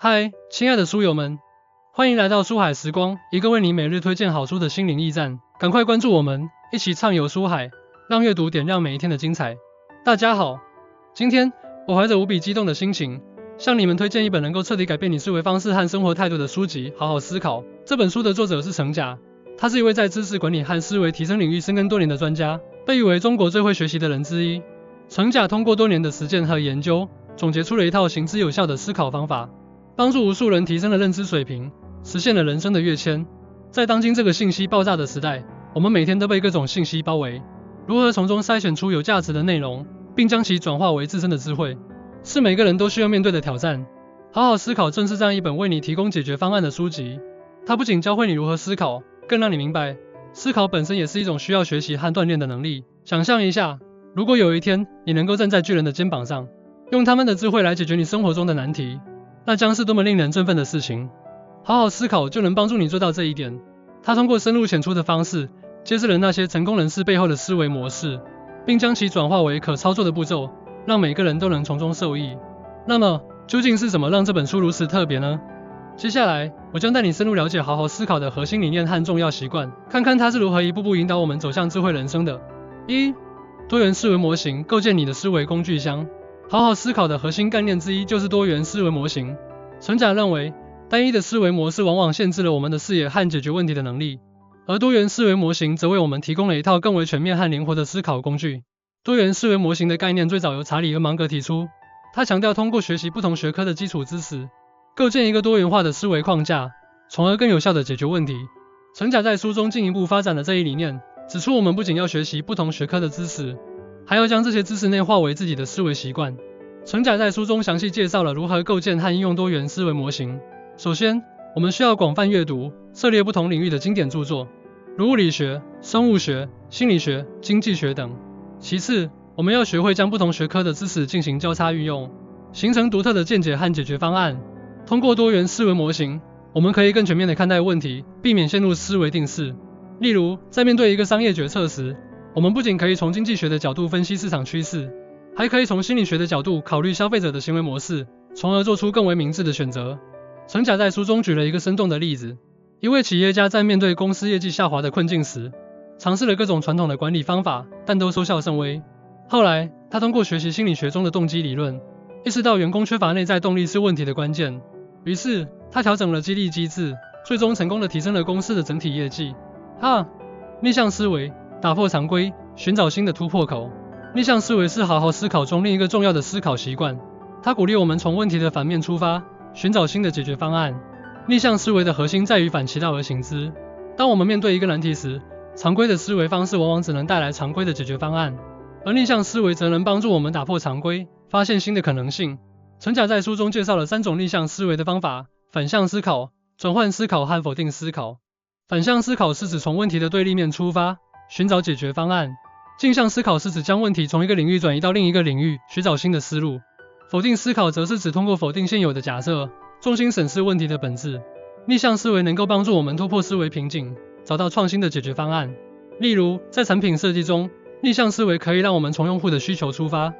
嗨，亲爱的书友们，欢迎来到书海时光，一个为你每日推荐好书的心灵驿站。赶快关注我们，一起畅游书海，让阅读点亮每一天的精彩。大家好，今天我怀着无比激动的心情，向你们推荐一本能够彻底改变你思维方式和生活态度的书籍《好好思考》。这本书的作者是程甲，他是一位在知识管理和思维提升领域深耕多年的专家，被誉为中国最会学习的人之一。程甲通过多年的实践和研究，总结出了一套行之有效的思考方法，帮助无数人提升了认知水平，实现了人生的跃迁。在当今这个信息爆炸的时代，我们每天都被各种信息包围，如何从中筛选出有价值的内容，并将其转化为自身的智慧，是每个人都需要面对的挑战。好好思考正是这样一本为你提供解决方案的书籍，它不仅教会你如何思考，更让你明白，思考本身也是一种需要学习和锻炼的能力。想象一下，如果有一天你能够站在巨人的肩膀上，用他们的智慧来解决你生活中的难题，那将是多么令人振奋的事情。好好思考就能帮助你做到这一点。它通过深入浅出的方式，揭示了那些成功人士背后的思维模式，并将其转化为可操作的步骤，让每个人都能从中受益。那么，究竟是什么让这本书如此特别呢？接下来，我将带你深入了解好好思考的核心理念和重要习惯，看看它是如何一步步引导我们走向智慧人生的。1. 多元思维模型，构建你的思维工具箱。好好思考的核心概念之一就是多元思维模型。程甲认为，单一的思维模式往往限制了我们的视野和解决问题的能力，而多元思维模型则为我们提供了一套更为全面和灵活的思考工具。多元思维模型的概念最早由查理·厄芒格提出，他强调通过学习不同学科的基础知识，构建一个多元化的思维框架，从而更有效地解决问题。程甲在书中进一步发展了这一理念，指出我们不仅要学习不同学科的知识，还要将这些知识内化为自己的思维习惯。程甲在书中详细介绍了如何构建和应用多元思维模型。首先，我们需要广泛阅读，涉猎不同领域的经典著作，如物理学、生物学、心理学、经济学等。其次，我们要学会将不同学科的知识进行交叉运用，形成独特的见解和解决方案。通过多元思维模型，我们可以更全面地看待问题，避免陷入思维定式。例如，在面对一个商业决策时，我们不仅可以从经济学的角度分析市场趋势，还可以从心理学的角度考虑消费者的行为模式，从而做出更为明智的选择。程甲在书中举了一个生动的例子，一位企业家在面对公司业绩下滑的困境时，尝试了各种传统的管理方法，但都收效甚微。后来，他通过学习心理学中的动机理论，意识到员工缺乏内在动力是问题的关键。于是，他调整了激励机制，最终成功地提升了公司的整体业绩。逆向思维，打破常规，寻找新的突破口。逆向思维是好好思考中另一个重要的思考习惯，它鼓励我们从问题的反面出发，寻找新的解决方案。逆向思维的核心在于反其道而行之。当我们面对一个难题时，常规的思维方式往往只能带来常规的解决方案，而逆向思维则能帮助我们打破常规，发现新的可能性。程甲在书中介绍了3种逆向思维的方法：反向思考、转换思考和否定思考。反向思考是指从问题的对立面出发，寻找解决方案；镜像思考是指将问题从一个领域转移到另一个领域，寻找新的思路；否定思考则是指通过否定现有的假设，重新审视问题的本质。逆向思维能够帮助我们突破思维瓶颈，找到创新的解决方案。例如，在产品设计中，逆向思维可以让我们从用户的需求出发，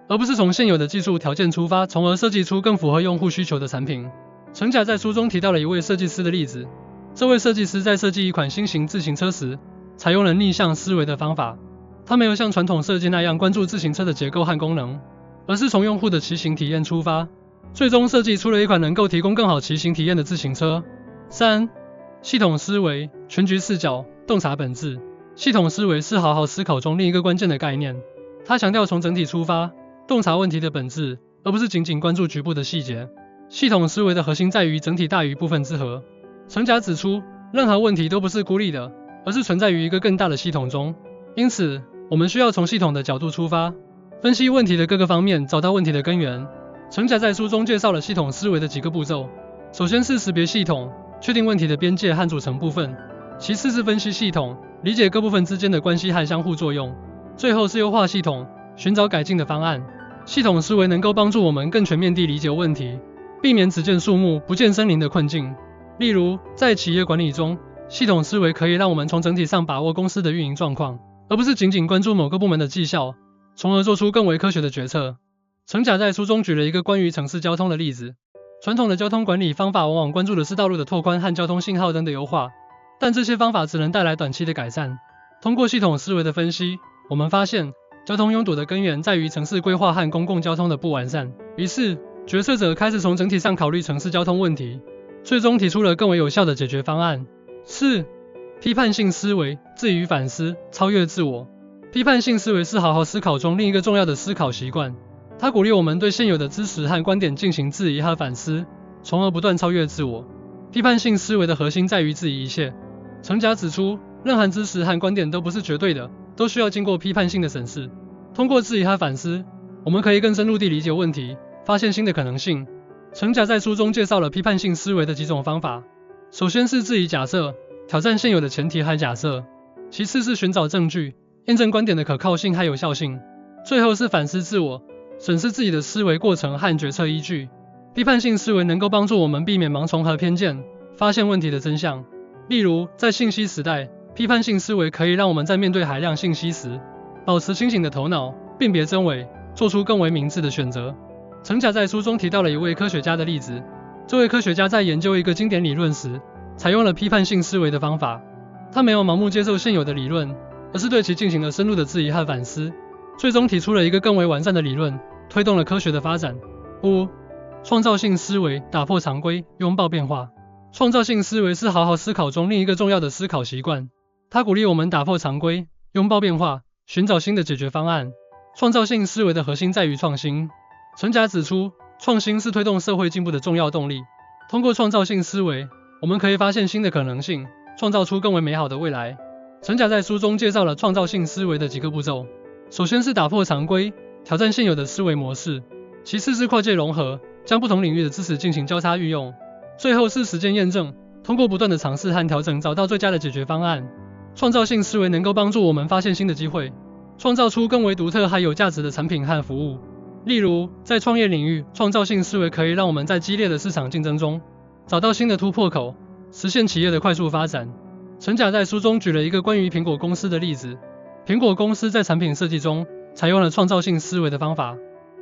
而不是从现有的技术条件出发，从而设计出更符合用户需求的产品。程甲在书中提到了一位设计师的例子，这位设计师在设计一款新型自行车时，采用了逆向思维的方法。他没有像传统设计那样关注自行车的结构和功能，而是从用户的骑行体验出发，最终设计出了一款能够提供更好骑行体验的自行车。3. 系统思维，全局视角，洞察本质。系统思维是好好思考中另一个关键的概念，它强调从整体出发，洞察问题的本质，而不是仅仅关注局部的细节。系统思维的核心在于整体大于部分之和。程甲指出，任何问题都不是孤立的，而是存在于一个更大的系统中。因此，我们需要从系统的角度出发，分析问题的各个方面，找到问题的根源。程甲在书中介绍了系统思维的几个步骤，首先是识别系统，确定问题的边界和组成部分；其次是分析系统，理解各部分之间的关系和相互作用；最后是优化系统，寻找改进的方案。系统思维能够帮助我们更全面地理解问题，避免只见树木不见森林的困境。例如，在企业管理中，系统思维可以让我们从整体上把握公司的运营状况，而不是仅仅关注某个部门的绩效，从而做出更为科学的决策。程甲在书中举了一个关于城市交通的例子，传统的交通管理方法往往关注的是道路的拓宽和交通信号灯的优化，但这些方法只能带来短期的改善。通过系统思维的分析，我们发现交通拥堵的根源在于城市规划和公共交通的不完善。于是，决策者开始从整体上考虑城市交通问题，最终提出了更为有效的解决方案。4. 批判性思维，质疑与反思，超越自我。批判性思维是好好思考中另一个重要的思考习惯，它鼓励我们对现有的知识和观点进行质疑和反思，从而不断超越自我。批判性思维的核心在于质疑一切。程甲指出，任何知识和观点都不是绝对的，都需要经过批判性的审视。通过质疑和反思，我们可以更深入地理解问题，发现新的可能性。程甲在书中介绍了批判性思维的几种方法。首先是质疑假设，挑战现有的前提和假设；其次是寻找证据，验证观点的可靠性和有效性；最后是反思自我，审视自己的思维过程和决策依据。批判性思维能够帮助我们避免盲从和偏见，发现问题的真相。例如，在信息时代，批判性思维可以让我们在面对海量信息时，保持清醒的头脑，辨别真伪，做出更为明智的选择。程甲在书中提到了一位科学家的例子，这位科学家在研究一个经典理论时，采用了批判性思维的方法。他没有盲目接受现有的理论，而是对其进行了深入的质疑和反思，最终提出了一个更为完善的理论，推动了科学的发展。5. 创造性思维，打破常规，拥抱变化。创造性思维是好好思考中另一个重要的思考习惯，它鼓励我们打破常规，拥抱变化，寻找新的解决方案。创造性思维的核心在于创新。程甲指出，创新是推动社会进步的重要动力。通过创造性思维，我们可以发现新的可能性，创造出更为美好的未来。程甲在书中介绍了创造性思维的几个步骤。首先是打破常规，挑战现有的思维模式；其次是跨界融合，将不同领域的知识进行交叉运用；最后是实践验证，通过不断的尝试和调整，找到最佳的解决方案。创造性思维能够帮助我们发现新的机会，创造出更为独特还有价值的产品和服务。例如，在创业领域，创造性思维可以让我们在激烈的市场竞争中，找到新的突破口，实现企业的快速发展。程甲在书中举了一个关于苹果公司的例子。苹果公司在产品设计中，采用了创造性思维的方法。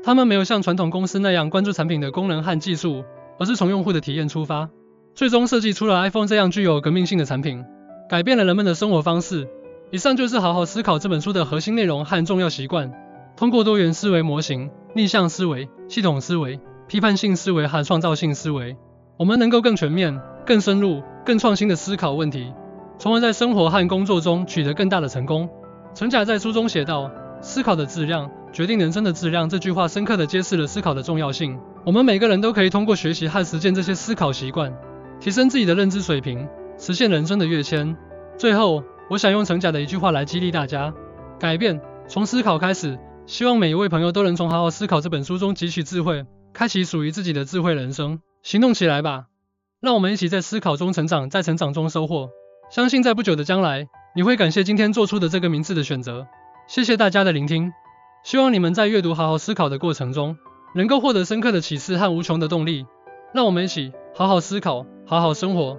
他们没有像传统公司那样关注产品的功能和技术，而是从用户的体验出发，最终设计出了 iPhone 这样具有革命性的产品，改变了人们的生活方式。以上就是好好思考这本书的核心内容和重要习惯。通过多元思维模型、逆向思维、系统思维、批判性思维和创造性思维，我们能够更全面、更深入、更创新的思考问题，从而在生活和工作中取得更大的成功。程甲在书中写道，思考的质量决定人生的质量，这句话深刻地揭示了思考的重要性。我们每个人都可以通过学习和实践这些思考习惯，提升自己的认知水平，实现人生的跃迁。最后，我想用程甲的一句话来激励大家：改变从思考开始。希望每一位朋友都能从好好思考这本书中汲取智慧，开启属于自己的智慧人生。行动起来吧！让我们一起在思考中成长，在成长中收获。相信在不久的将来，你会感谢今天做出的这个明智的选择。谢谢大家的聆听，希望你们在阅读好好思考的过程中，能够获得深刻的启示和无穷的动力。让我们一起好好思考，好好生活。